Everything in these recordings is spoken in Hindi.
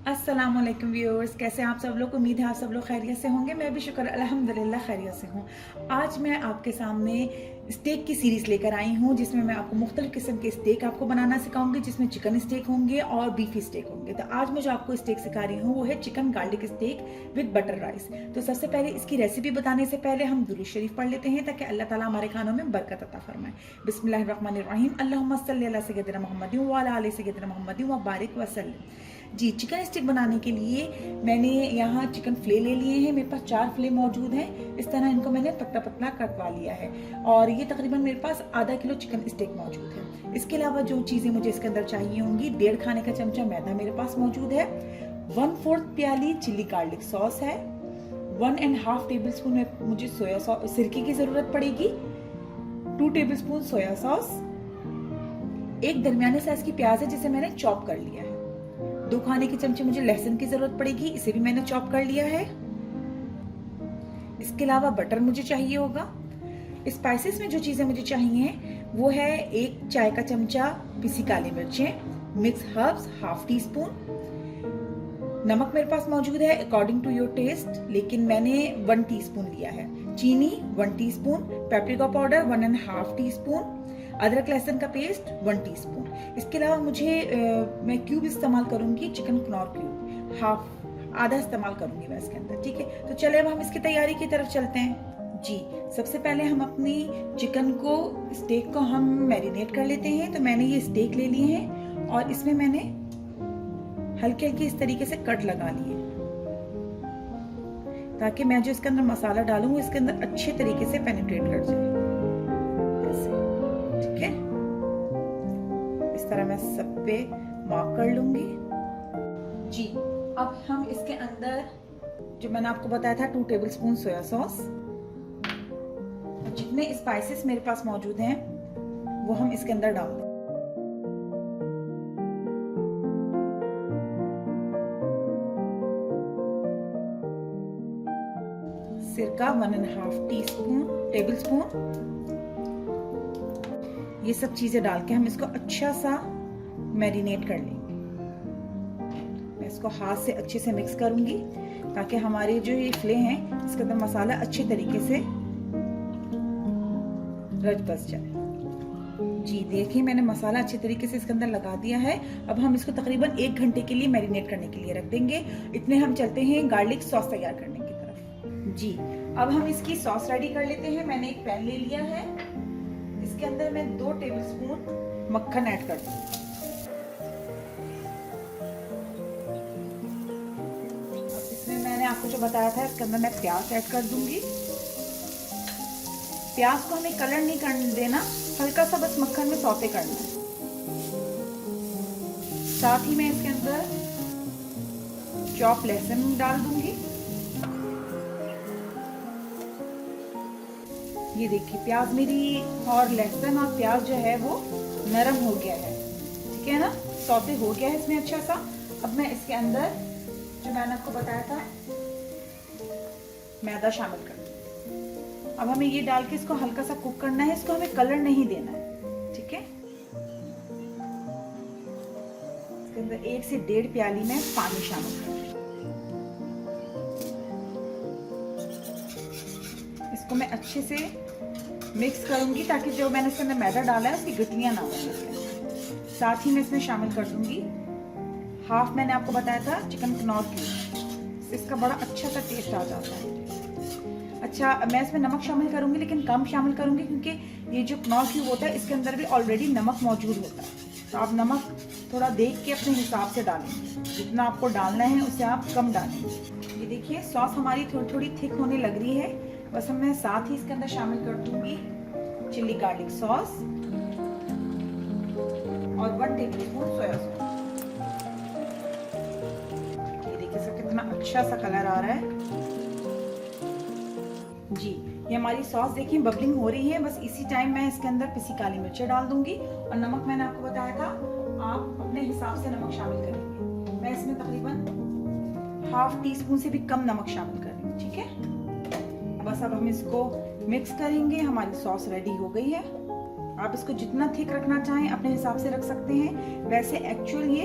अस्सलाम वालेकुम व्यूअर्स, कैसे हैं आप सब लोग। उम्मीद है आप सब लोग खैरियत से होंगे। मैं भी शुक्र अल्हम्दुलिल्लाह खैरियत से हूँ। आज मैं आपके सामने स्टेक की सीरीज़ लेकर आई हूँ, जिसमें मैं आपको मुख्तलिफ किस्म के स्टेक आपको बनाना सिखाऊंगी, जिसमें चिकन स्टेक होंगे और बीफी स्टेक होंगे। तो आज मैं जो आपको स्टेक सिखा रही हूँ वो है chicken garlic steak with butter rice. तो सबसे पहले इसकी रेसिपी बताने से पहले हम दुरूद शरीफ पढ़ लेते हैं, ताकि अल्लाह ताला हमारे खानों में बरकत अता फरमाए। बिस्मिल्लाहिर्रहमानिर्रहीम, अल्लाहुम्मा सल्ली अला सय्यदिना मुहम्मदिन व अला आलि सय्यदिना मुहम्मदिन व बारिक वसल्लम। जी, चिकन स्टिक बनाने के लिए मैंने यहाँ चिकन फिले ले लिए हैं। मेरे पास 4 फिले मौजूद हैं। इस तरह इनको मैंने पतला पतला कटवा लिया है और ये तकरीबन मेरे पास आधा किलो चिकन स्टिक मौजूद है। इसके अलावा जो चीज़ें मुझे इसके अंदर चाहिए होंगी, 1.5 खाने का चमचा मैदा मेरे पास मौजूद है, 1/4 प्याली चिली गार्लिक सॉस है, 1.5 टेबल स्पून में मुझे सोया सॉस सिरके की ज़रूरत पड़ेगी, 2 टेबल स्पून सोया सॉस, एक दरमियाने साइज की प्याज है जिसे मैंने चॉप कर लिया है, 2 खाने के चमचे मुझे लहसुन की जरूरत पड़ेगी, इसे भी मैंने चॉप कर लिया है। इसके अलावा बटर मुझे चाहिए होगा। स्पाइसेस में जो चीजें मुझे चाहिए वो है 1 चाय का चमचा पिसी काली मिर्चें, मिक्स हर्ब्स 1/2 टी स्पून, नमक मेरे पास मौजूद है अकॉर्डिंग टू योर टेस्ट, लेकिन मैंने 1 टीस्पून लिया है, चीनी 1 टीस्पून, पेपरिका पाउडर 1.5 टीस्पून, अदरक लहसुन का पेस्ट 1 टीस्पून। इसके अलावा मैं क्यूब इस्तेमाल करूंगी, चिकन कनौर क्यूब आधा इस्तेमाल करूंगी मैं इसके अंदर। ठीक है, तो चले अब हम इसकी तैयारी की तरफ चलते हैं। जी, सबसे पहले हम अपनी चिकन को स्टेक को हम मैरिनेट कर लेते हैं। तो मैंने ये स्टेक ले लिए हैं और इसमें मैंने हल्के हल्के इस तरीके से कट लगा लिए, ताकि मैं जो इसके अंदर मसाला डालूं इसके अंदर अच्छे तरीके से पेनिट्रेट कर जाए। ठीक है, इस तरह मैं सब पे मार्क कर लूंगी। जी, अब हम इसके अंदर जो मैंने आपको बताया था 2 टेबल स्पून सोया सॉस और जितने स्पाइसेस मेरे पास मौजूद हैं वो हम इसके अंदर डाल दें। सिरका 1.5 टेबल स्पून। ये सब चीजें डाल के हम इसको अच्छा सा मैरिनेट कर लेंगे। मैं इसको हाथ से अच्छे से मिक्स करूंगी ताकि हमारे जो ये फिले हैं इसके अंदर मसाला अच्छे तरीके से रच बस जाए। जी देखिए, मैंने मसाला अच्छे तरीके से इसके अंदर लगा दिया है। अब हम इसको तकरीबन 1 घंटे के लिए मैरिनेट करने के लिए रख देंगे। इतने हम चलते हैं गार्लिक सॉस तैयार करने की तरफ। जी, अब हम इसकी सॉस रेडी कर लेते हैं। मैंने एक पैन ले लिया है, इसके अंदर मैं 2 टेबल स्पून मक्खन ऐड कर दूंगी। इसमें मैंने आपको जो बताया था इसके अंदर मैं प्याज ऐड कर दूंगी। प्याज को हमें कलर नहीं करने देना, हल्का सा बस मक्खन में सौते करना है। साथ ही मैं इसके अंदर चॉप लहसुन डाल दूंगी। ये देखिए, प्याज मेरी और लहसुन और प्याज जो है वो नरम हो गया है। ठीक है ना, सौते हो गया है इसमें अच्छा सा। अब मैं इसके अंदर जो मैंने आपको बताया था मैदा शामिल कर दूंगी। अब हमें ये डाल के इसको हल्का सा कुक करना है, इसको हमें कलर नहीं देना है। ठीक है, इसके अंदर 1 से 1.5 प्याली में पानी शामिल कर, इसको मैं अच्छे से मिक्स करूंगी ताकि जो मैंने इसके अंदर मैदा डाला है उसकी गठलियां ना बने। साथ ही मैं इसमें शामिल कर दूंगी 1/2 मैंने आपको बताया था चिकन कनौर क्यूब, इसका बड़ा अच्छा सा टेस्ट आ जाता है। अच्छा, मैं इसमें नमक शामिल करूंगी लेकिन कम शामिल करूंगी, क्योंकि ये जो कनौर क्यूब होता है इसके अंदर भी ऑलरेडी नमक मौजूद होता है। तो आप नमक थोड़ा देख के अपने हिसाब से डालेंगे, जितना आपको डालना है उससे आप कम डालेंगे। ये देखिए, सॉस हमारी थोड़ी थोड़ी थिक होने लग रही है। बस मैं साथ ही इसके अंदर शामिल कर दूंगी चिली गार्लिक सॉस और 1 टेबल स्पून सोया सॉस। ये देखिए सर, कितना अच्छा सा कलर आ रहा है। जी, ये हमारी सॉस देखिए बबलिंग हो रही है। बस इसी टाइम मैं इसके अंदर पिसी काली मिर्चें डाल दूंगी और नमक मैंने आपको बताया था आप अपने हिसाब से नमक शामिल करेंगे। मैं इसमें तकरीबन 1/2 टीस्पून से भी कम नमक शामिल करेंगे। ठीक है, बस अब हम इसको मिक्स करेंगे। हमारी सॉस रेडी हो गई है। आप इसको जितना थिक रखना चाहें अपने हिसाब से रख सकते हैं। वैसे एक्चुअल ये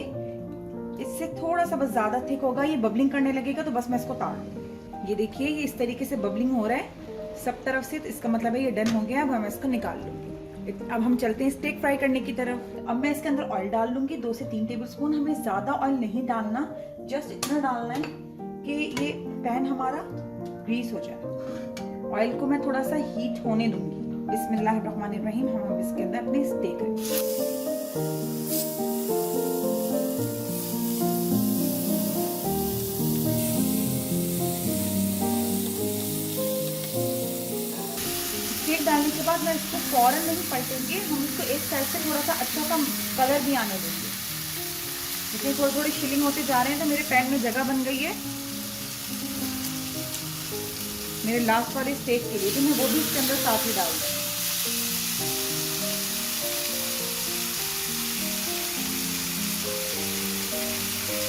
इससे थोड़ा सा बस ज्यादा थिक होगा, ये बबलिंग करने लगेगा तो बस मैं इसको ताड़ दूंगी। ये देखिए ये इस तरीके से बबलिंग हो रहा है सब तरफ से, तो इसका मतलब है ये डन हो गया। अब मैं इसको निकाल लूंगी। अब हम चलते हैं स्टेक फ्राई करने की तरफ। अब मैं इसके अंदर ऑयल डाल लूंगी 2 से 3 टेबलस्पून। हमें ज्यादा ऑयल नहीं डालना, जस्ट इतना डालना है कि ये पैन हमारा ग्रीस हो जाए। ऑयल को मैं थोड़ा सा हीट होने दूंगी। बिस्मिल्लाहिर्रहमानिर्रहीम। हम इसके अंदर अपने स्टेक रखेंगे। स्टेक डालने के बाद मैं इसको फौरन नहीं पलटेंगे, हम इसको एक साइड से थोड़ा सा अच्छा सा कलर भी आने देंगे। इसलिए थोड़े थोड़े शिलिंग होते जा रहे हैं तो मेरे पैन में जगह बन गई है मेरे लास्ट वाले स्टेक के लिए, तो मैं वो भी इसके अंदर साथ ही डाल दूंगी।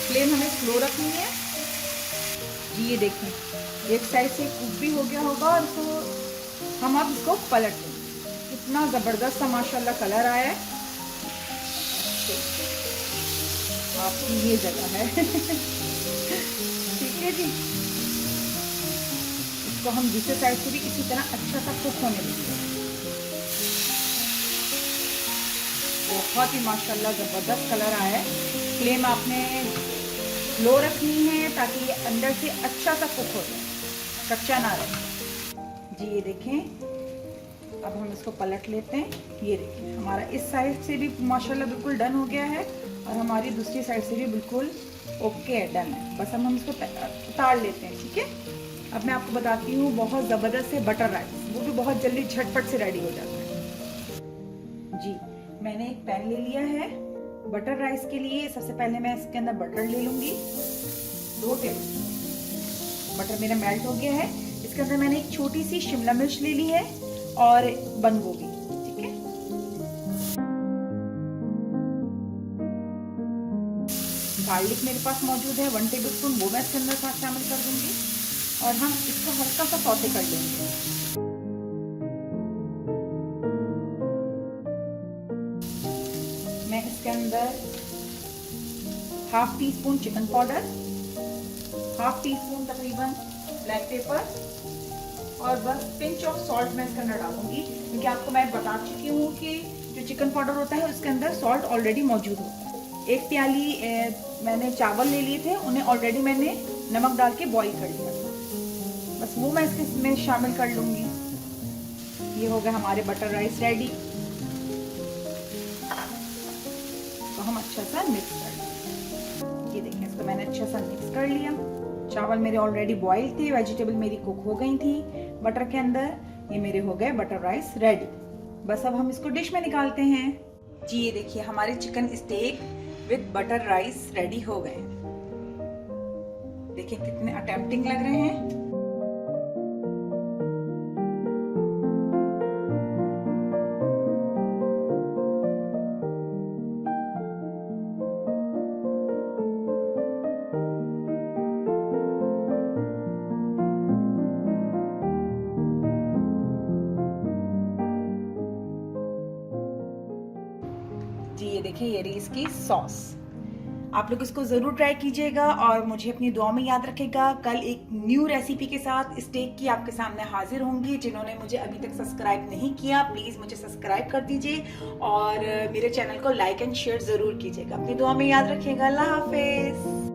फ्लेम हमें स्लो रखनी है जी। ये देखें एक साइड से कुक भी हो गया होगा और इसको हम अब इसको पलट देंगे। कितना जबरदस्त सा माशाल्लाह कलर आया है। आपकी ये जगह है ठीक है जी। इसको हम दूसरे साइड से भी इसी तरह अच्छा सा कुक होने देंगे। बहुत ही माशाल्लाह जबरदस्त कलर आया है। फ्लेम आपने लो रखनी है ताकि ये अंदर से अच्छा सा कुक हो जाए, कच्चा ना रहे जी। ये देखें अब हम इसको पलट लेते हैं। ये देखें हमारा इस साइड से भी माशाल्लाह बिल्कुल डन हो गया है और हमारी दूसरी साइड से भी बिल्कुल ओके है, डन है। बस हम इसको उतार लेते हैं, ठीक है। अब मैं आपको बताती हूँ बहुत ज़बरदस्त से बटर राइस, वो भी बहुत जल्दी झटपट से रेडी हो जाता है जी। मैंने एक पैन ले लिया है बटर राइस के लिए। सबसे पहले मैं इसके अंदर बटर ले लूँगी 2 टेबल। बटर मेरा मेल्ट हो गया है। इसके अंदर मैंने एक छोटी सी शिमला मिर्च ले ली है और बंद गोभी, ठीक है। गार्लिक मेरे पास मौजूद है 1 टेबलस्पून, वो मैं इसके अंदर साथ शामिल कर दूंगी और हम इसको हल्का सा सौते कर लेंगे। मैं इसके अंदर ½ टीस्पून चिकन पाउडर, ½ टीस्पून तकरीबन ब्लैक पेपर और बस पिंच ऑफ सॉल्ट मैं इसके अंदर डालूंगी, क्योंकि आपको मैं बता चुकी हूँ कि जो चिकन पाउडर होता है उसके अंदर सॉल्ट ऑलरेडी मौजूद होता है। 1 प्याली मैंने चावल ले लिए थे, उन्हें ऑलरेडी मैंने नमक डाल के बॉईल कर लिया था, बस वो मैं इसमें शामिल कर लूंगी। ये हो गया हमारे बटर राइस रेडी। तो हम अच्छा सा मिक्स कर लेंगे। ये देखिए इसको मैंने अच्छा सा मिक्स कर लिया। चावल मेरे ऑलरेडी बॉईल थे, वेजिटेबल मेरी कुक हो गई थी बटर के अंदर। ये मेरे हो गए बटर राइस रेडी। बस अब हम इसको डिश में निकालते हैं जी। ये देखिए हमारे chicken steak with butter rice ready हो गए। देखिए कितने अटेम्प्टिंग लग रहे हैं। जी ये देखिए ये रही इसकी सॉस। आप लोग इसको जरूर ट्राई कीजिएगा और मुझे अपनी दुआ में याद रखेगा। कल एक न्यू रेसिपी के साथ स्टेक की आपके सामने हाजिर होंगी। जिन्होंने मुझे अभी तक सब्सक्राइब नहीं किया प्लीज मुझे सब्सक्राइब कर दीजिए और मेरे चैनल को लाइक एंड शेयर जरूर कीजिएगा। अपनी दुआ में याद रखिएगा। अल्लाह हाफिज।